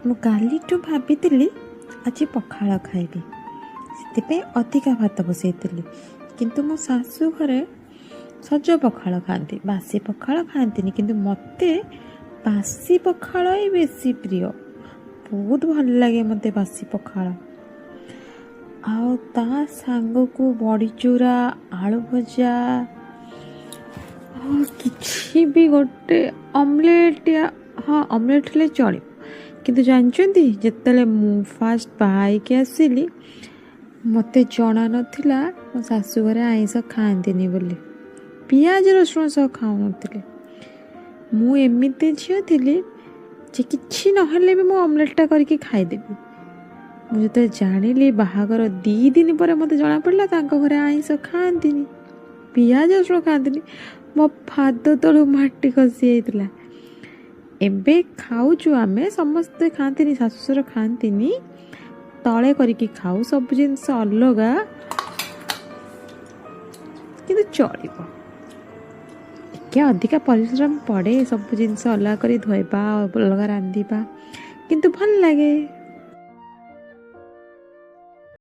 ମୁଁ କାଲିଠୁ ଭାବିଥିଲି ଆଜି ପଖାଳ ଖାଇବି, ସେଥିପାଇଁ ଅଧିକା ଭାତ ବସାଇଥିଲି। କିନ୍ତୁ ମୋ ଶାଶୁ ଘରେ ସଜ ପଖାଳ ଖାଆନ୍ତି, ବାସି ପଖାଳ ଖାଆନ୍ତିନି। କିନ୍ତୁ ମୋତେ ବାସି ପଖାଳ ହିଁ ବେଶୀ ପ୍ରିୟ, ବହୁତ ଭଲ ଲାଗେ ମୋତେ ବାସି ପଖାଳ। ଆଉ ତା ସାଙ୍ଗକୁ ବଡ଼ିଚୁରା, ଆଳୁ ଭଜା, କିଛି ବି ଗୋଟେ ଅମଲେଟ୍, ହଁ ଅମଲେଟ୍ ହେଲେ ଚଳିବ। କିନ୍ତୁ ଜାଣିଛନ୍ତି, ଯେତେବେଳେ ମୁଁ ଫାଷ୍ଟ ବାହା ହେଇକି ଆସିଲି ମୋତେ ଜଣା ନଥିଲା ମୋ ଶାଶୁ ଘରେ ଆଇଁଷ ଖାଆନ୍ତିନି ବୋଲି, ପିଆଜ ରସୁଣ ସହ ଖାଉନଥିଲେ। ମୁଁ ଏମିତି ଝିଅ ଥିଲି ଯେ କିଛି ନହେଲେ ବି ମୁଁ ଅମଲେଟ୍ଟା କରିକି ଖାଇଦେବି। ମୁଁ ଯେତେବେଳେ ଜାଣିଲି ବାହାଘର 2 ଦିନ ପରେ ମୋତେ ଜଣାପଡ଼ିଲା ତାଙ୍କ ଘରେ ଆଇଁଷ ଖାଆନ୍ତିନି, ପିଆଜ ରସୁଣ ଖାଆନ୍ତିନି, ମୋ ପାଦ ତଳୁ ମାଟି ଖସି ଯାଇଥିଲା। ଏବେ ଖାଉଛୁ, ଆମେ ସମସ୍ତେ ଖାଆନ୍ତିନି, ଶାଶୁ ଶ୍ୱଶୁର ଖାଆନ୍ତିନି, ତଳେ କରିକି ଖାଉ, ସବୁ ଜିନିଷ ଅଲଗା, କିନ୍ତୁ ଚଳିବ। ଟିକେ ଅଧିକା ପରିଶ୍ରମ ପଡ଼େ, ସବୁ ଜିନିଷ ଅଲଗା କରି ଧୋଇବା, ଅଲଗା ରାନ୍ଧିବା, କିନ୍ତୁ ଭଲ ଲାଗେ।